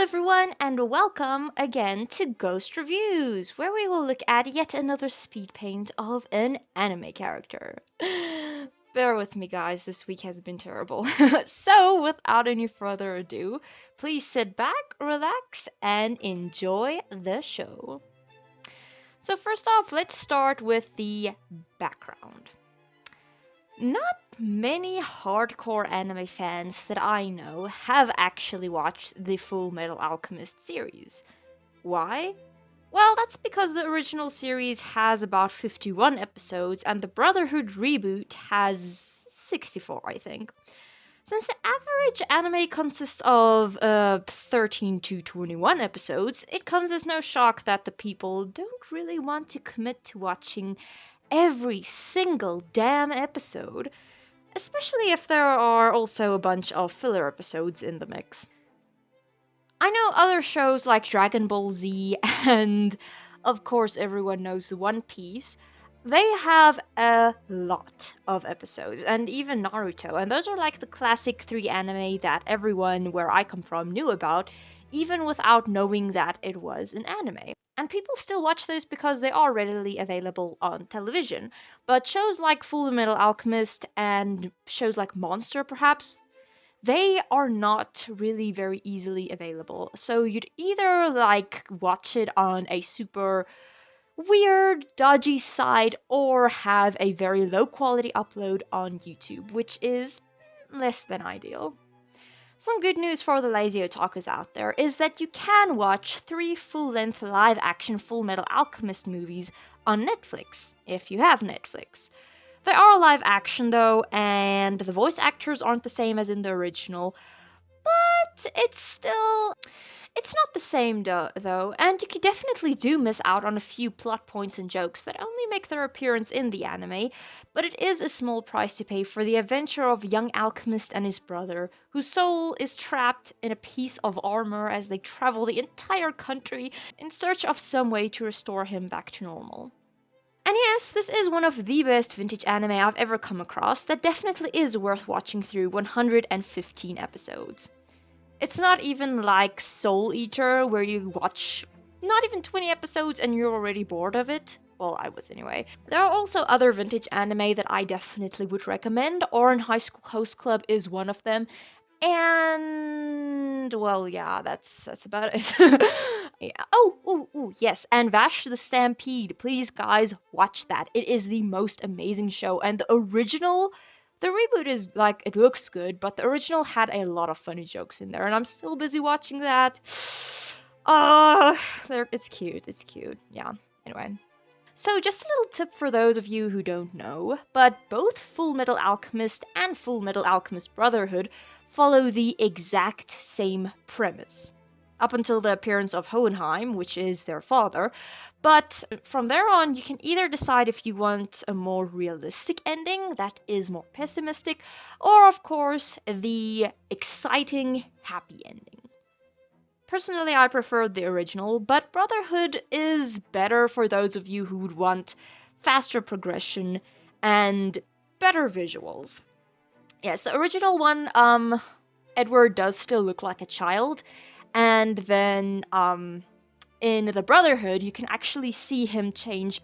everyone, and welcome again to Ghost Reviews, where we will look at yet another speed paint of an anime character. Bear with me, guys, this week has been terrible. So, without any further ado, please sit back, relax, and enjoy the show. So, first off, let's start with the background. Not many hardcore anime fans that I know have actually watched the FullMetal Alchemist series. Why? Well, that's because the original series has about 51 episodes and the Brotherhood reboot has 64, I think. Since the average anime consists of 13 to 21 episodes, it comes as no shock that the people don't really want to commit to watching every single damn episode, especially if there are also a bunch of filler episodes in the mix. I know other shows like Dragon Ball Z and, of course, everyone knows One Piece. They have a lot of episodes, and even Naruto, and those are like the classic 3 anime that everyone where I come from knew about, even without knowing that it was an anime. And people still watch those because they are readily available on television. But shows like Fullmetal Alchemist and shows like Monster, perhaps, they are not really very easily available. So you'd either like watch it on a super weird, dodgy site or have a very low quality upload on YouTube, which is less than ideal. Some good news for the lazy otakus out there is that you can watch 3 full-length live-action Fullmetal Alchemist movies on Netflix, if you have Netflix. They are live action though, and the voice actors aren't the same as in the original, but it's not the same though, and you could definitely do miss out on a few plot points and jokes that only make their appearance in the anime, but it is a small price to pay for the adventure of a young alchemist and his brother, whose soul is trapped in a piece of armor as they travel the entire country in search of some way to restore him back to normal. And yes, this is one of the best vintage anime I've ever come across that definitely is worth watching through 115 episodes. It's not even like Soul Eater, where you watch not even 20 episodes and you're already bored of it. Well, I was anyway. There are also other vintage anime that I definitely would recommend. Oran High School Host Club is one of them. And well, yeah, that's about it. Yeah. Yes, and Vash the Stampede. Please, guys, watch that. It is the most amazing show, and the reboot is like it looks good, but the original had a lot of funny jokes in there, and I'm still busy watching that. It's cute. It's cute. Yeah. Anyway. So, just a little tip for those of you who don't know, but both Fullmetal Alchemist and Fullmetal Alchemist Brotherhood follow the exact same premise. Up until the appearance of Hohenheim, which is their father, but from there on, you can either decide if you want a more realistic ending that is more pessimistic, or of course, the exciting happy ending. Personally, I prefer the original, but Brotherhood is better for those of you who would want faster progression and better visuals. Yes, the original one, Edward does still look like a child, and then, in the Brotherhood, you can actually see him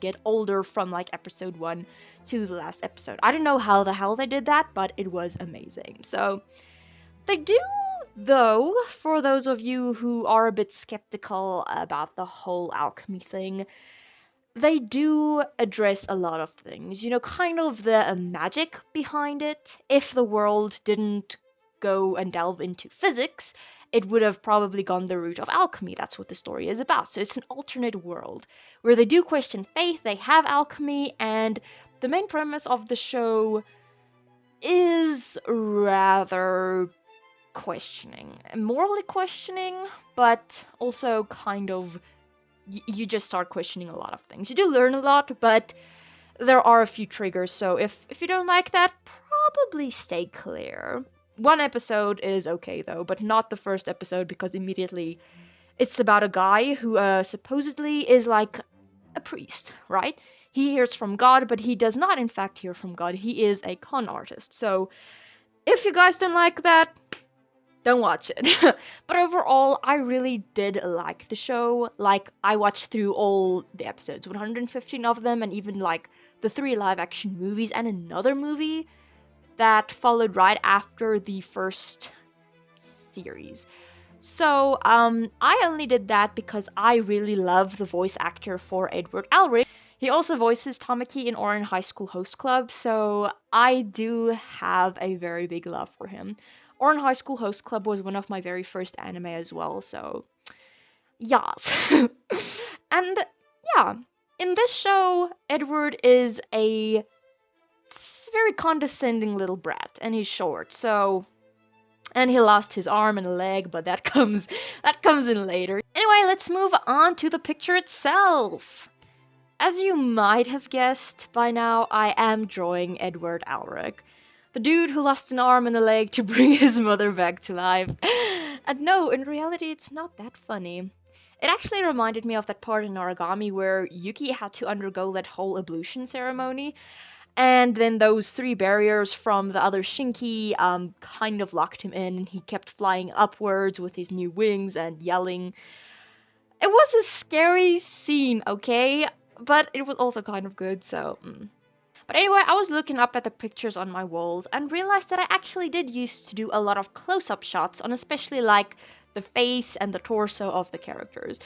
get older from, like, episode 1 to the last episode. I don't know how the hell they did that, but it was amazing. So, they do, though, for those of you who are a bit skeptical about the whole alchemy thing, they do address a lot of things. You know, kind of the magic behind it. If the world didn't go and delve into physics, it would have probably gone the route of alchemy. That's what the story is about. So it's an alternate world where they do question faith, they have alchemy, and the main premise of the show is rather morally questioning, but also kind of you just start questioning a lot of things. You do learn a lot, but there are a few triggers, so if you don't like that, probably stay clear. One episode is okay though, but not the first episode, because immediately it's about a guy who supposedly is like a priest, right? He hears from God, but he does not in fact hear from God. He is a con artist. So if you guys don't like that, don't watch it. But overall, I really did like the show. Like, I watched through all the episodes, 115 of them, and even like the 3 live action movies and another movie that followed right after the first series. So, I only did that because I really love the voice actor for Edward Elric. He also voices Tamaki in Oran High School Host Club, so I do have a very big love for him. Oran High School Host Club was one of my very first anime as well, so yes. And yeah, in this show, Edward is a very condescending little brat, and he's short, so and he lost his arm and a leg, but that comes in later. Anyway, let's move on to the picture itself. As you might have guessed by now, I am drawing Edward Elric, the dude who lost an arm and a leg to bring his mother back to life. And no, in reality, it's not that funny. It actually reminded me of that part in Origami where Yuki had to undergo that whole ablution ceremony, and then those 3 barriers from the other Shinki kind of locked him in, and he kept flying upwards with his new wings and yelling. It was a scary scene, okay? But it was also kind of good, so. But anyway, I was looking up at the pictures on my walls and realized that I actually did used to do a lot of close-up shots on especially like the face and the torso of the characters.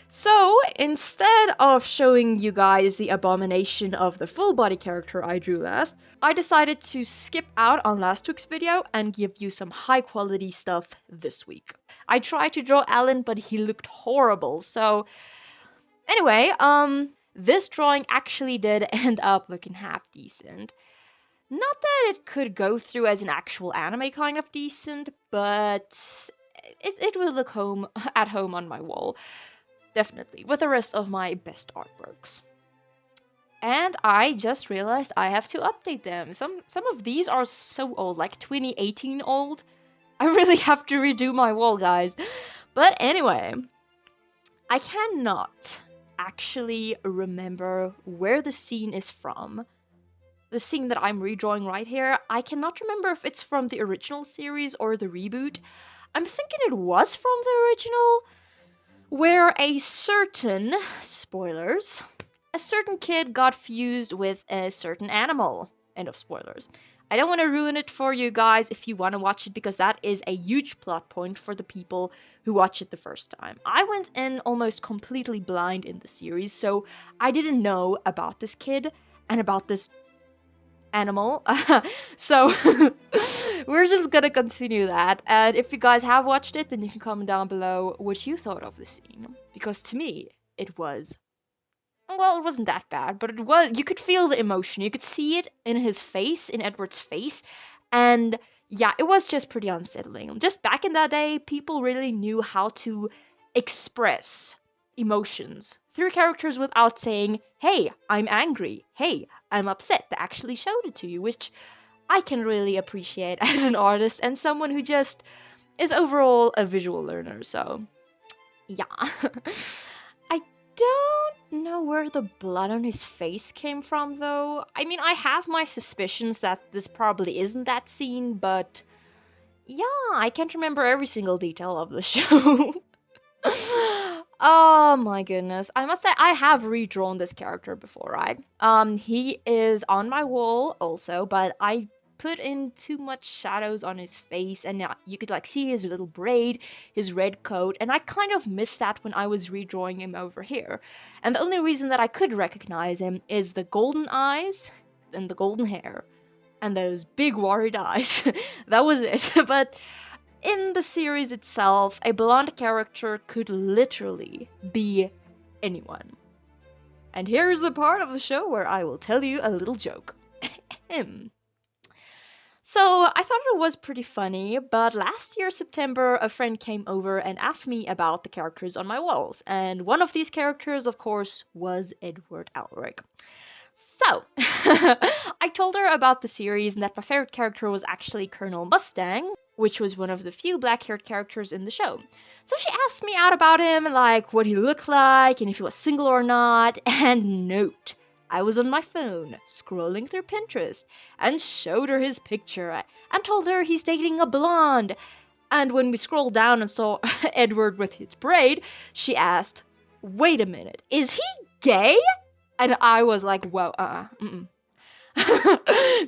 So, instead of showing you guys the abomination of the full body character I drew last, I decided to skip out on last week's video and give you some high quality stuff this week. I tried to draw Alan, but he looked horrible, so anyway, this drawing actually did end up looking half decent. Not that it could go through as an actual anime kind of decent, but it will look at home on my wall. Definitely, with the rest of my best artworks. And I just realized I have to update them. Some of these are so old, like 2018 old. I really have to redo my wall, guys. But anyway, I cannot actually remember where the scene is from. The scene that I'm redrawing right here, I cannot remember if it's from the original series or the reboot. I'm thinking it was from the original, where a certain, spoilers, a certain kid got fused with a certain animal. End of spoilers. I don't want to ruin it for you guys if you want to watch it, because that is a huge plot point for the people who watch it the first time. I went in almost completely blind in the series, so I didn't know about this kid and about this animal. So we're just gonna continue that, and if you guys have watched it, then you can comment down below what you thought of the scene, because to me it was, well, it wasn't that bad, but you could feel the emotion, you could see it in his face, in Edward's face, and yeah, it was just pretty unsettling. Just back in that day, people really knew how to express emotions through characters without saying, hey, I'm angry, hey, I'm upset. They actually showed it to you, which I can really appreciate as an artist and someone who just is overall a visual learner, so yeah. I don't know where the blood on his face came from, though. I mean, I have my suspicions that this probably isn't that scene, but yeah, I can't remember every single detail of the show. Oh my goodness. I must say I have redrawn this character before, right? He is on my wall also, but I put in too much shadows on his face, and you could like see his little braid, his red coat, and I kind of missed that when I was redrawing him over here. And the only reason that I could recognize him is the golden eyes and the golden hair and those big worried eyes. That was it. But in the series itself, a blonde character could literally be anyone. And here's the part of the show where I will tell you a little joke. So I thought it was pretty funny, but last year, September, a friend came over and asked me about the characters on my walls. And one of these characters, of course, was Edward Elric. So, I told her about the series and that my favorite character was actually Colonel Mustang, which was one of the few black-haired characters in the show. So she asked me out about him, like what he looked like and if he was single or not, and note, I was on my phone, scrolling through Pinterest, and showed her his picture, and told her he's dating a blonde. And when we scrolled down and saw Edward with his braid, she asked, "Wait a minute, is he gay?" And I was like, "Whoa,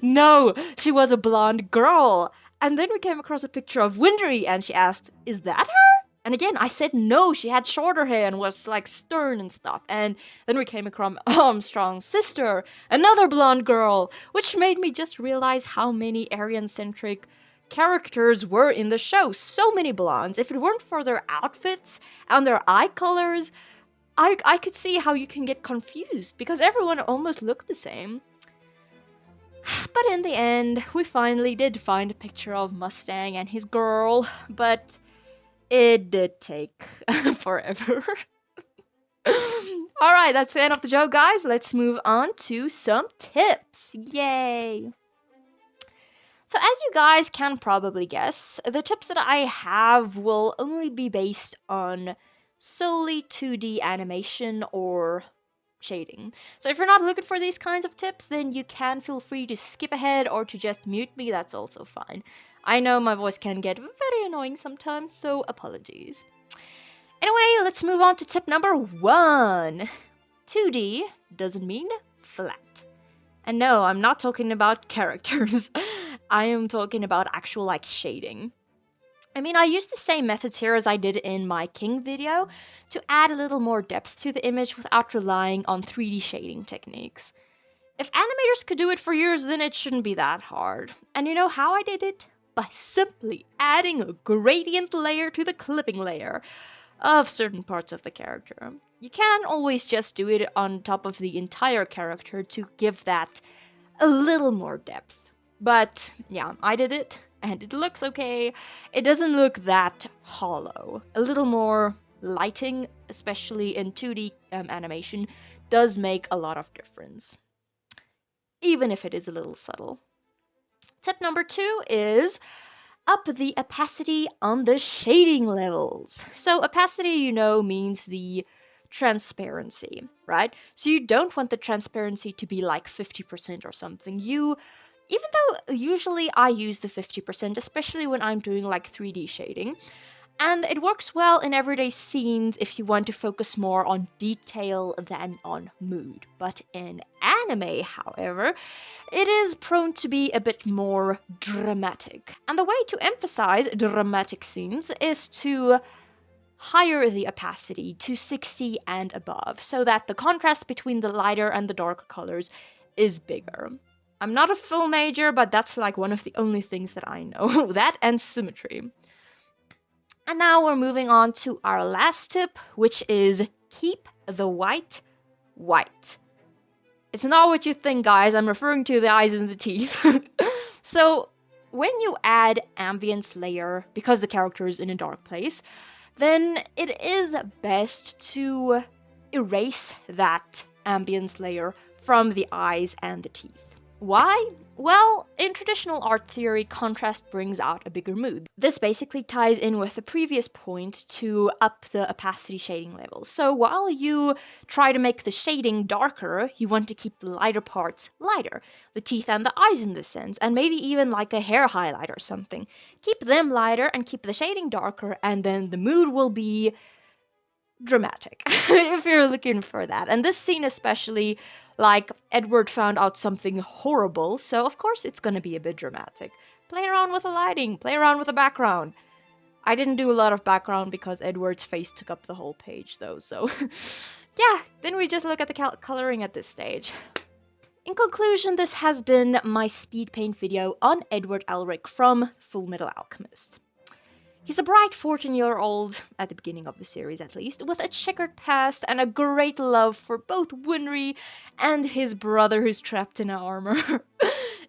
no, she was a blonde girl." And then we came across a picture of Winry and she asked, "Is that her?" And again, I said no, she had shorter hair and was like stern and stuff. And then we came across Armstrong's sister, another blonde girl, which made me just realize how many Aryan-centric characters were in the show. So many blondes. If it weren't for their outfits and their eye colors, I could see how you can get confused because everyone almost looked the same. But in the end, we finally did find a picture of Mustang and his girl, but it did take forever. Alright, that's the end of the joke, guys. Let's move on to some tips. Yay! So as you guys can probably guess, the tips that I have will only be based on solely 2D animation or shading. So if you're not looking for these kinds of tips, then you can feel free to skip ahead or to just mute me, that's also fine. I know my voice can get very annoying sometimes, so apologies. Anyway, let's move on to tip number 1. 2D doesn't mean flat. And no, I'm not talking about characters. I am talking about actual like shading. I mean, I used the same methods here as I did in my King video to add a little more depth to the image without relying on 3D shading techniques. If animators could do it for years, then it shouldn't be that hard. And you know how I did it? By simply adding a gradient layer to the clipping layer of certain parts of the character. You can't always just do it on top of the entire character to give that a little more depth. But yeah, I did it. And it looks okay. It doesn't look that hollow. A little more lighting, especially in 2D animation, does make a lot of difference. Even if it is a little subtle. Tip number 2 is up the opacity on the shading levels. So opacity, you know, means the transparency, right? So you don't want the transparency to be like 50% or something. Even though usually I use the 50%, especially when I'm doing like 3D shading, and it works well in everyday scenes if you want to focus more on detail than on mood. But in anime, however, it is prone to be a bit more dramatic. And the way to emphasize dramatic scenes is to higher the opacity to 60 and above, so that the contrast between the lighter and the darker colors is bigger. I'm not a film major, but that's like one of the only things that I know. That and symmetry. And now we're moving on to our last tip, which is keep the white white. It's not what you think, guys. I'm referring to the eyes and the teeth. So when you add ambience layer, because the character is in a dark place, then it is best to erase that ambience layer from the eyes and the teeth. Why? Well, in traditional art theory, contrast brings out a bigger mood. This basically ties in with the previous point to up the opacity shading levels. So while you try to make the shading darker, you want to keep the lighter parts lighter. The teeth and the eyes in this sense, and maybe even like a hair highlight or something. Keep them lighter and keep the shading darker, and then the mood will be dramatic, if you're looking for that. And this scene especially, like, Edward found out something horrible, so of course it's gonna be a bit dramatic. Play around with the lighting, play around with the background. I didn't do a lot of background because Edward's face took up the whole page though, so yeah, then we just look at the coloring at this stage. In conclusion, this has been my speed paint video on Edward Elric from FullMetal Alchemist. He's a bright 14-year-old, at the beginning of the series at least, with a checkered past and a great love for both Winry and his brother who's trapped in armor.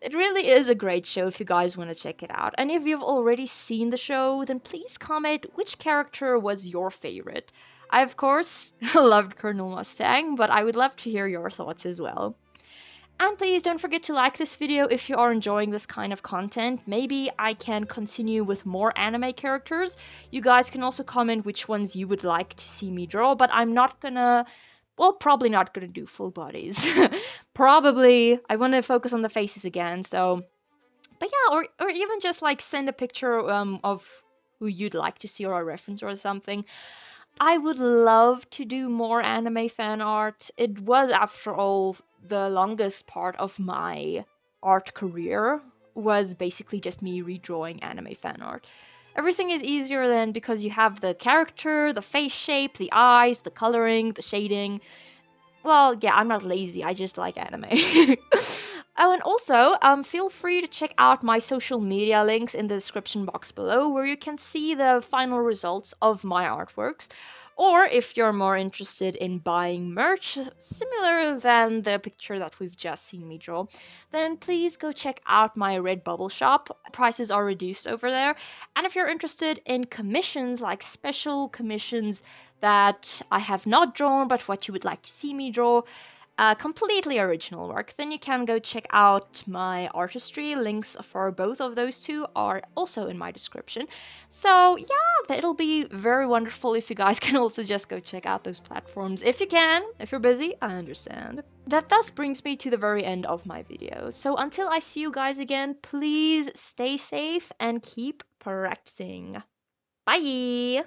It really is a great show if you guys want to check it out. And if you've already seen the show, then please comment which character was your favorite. I, of course, loved Colonel Mustang, but I would love to hear your thoughts as well. And please don't forget to like this video if you are enjoying this kind of content. Maybe I can continue with more anime characters. You guys can also comment which ones you would like to see me draw, but I'm not gonna, well, probably not gonna do full bodies. Probably, I want to focus on the faces again, so. But yeah, or even just like send a picture of who you'd like to see or a reference or something. I would love to do more anime fan art. It was, after all, the longest part of my art career was basically just me redrawing anime fan art. Everything is easier then because you have the character, the face shape, the eyes, the coloring, the shading. Well, yeah, I'm not lazy. I just like anime. Oh, and also, feel free to check out my social media links in the description box below, where you can see the final results of my artworks. Or if you're more interested in buying merch similar than the picture that we've just seen me draw, then please go check out my Redbubble shop. Prices are reduced over there. And if you're interested in commissions, like special commissions that I have not drawn, but what you would like to see me draw, completely original work, then you can go check out my Artistree. Links for both of those two are also in my description. So yeah, it'll be very wonderful if you guys can also just go check out those platforms. If you can, if you're busy, I understand. That thus brings me to the very end of my video. So until I see you guys again, please stay safe and keep practicing. Bye!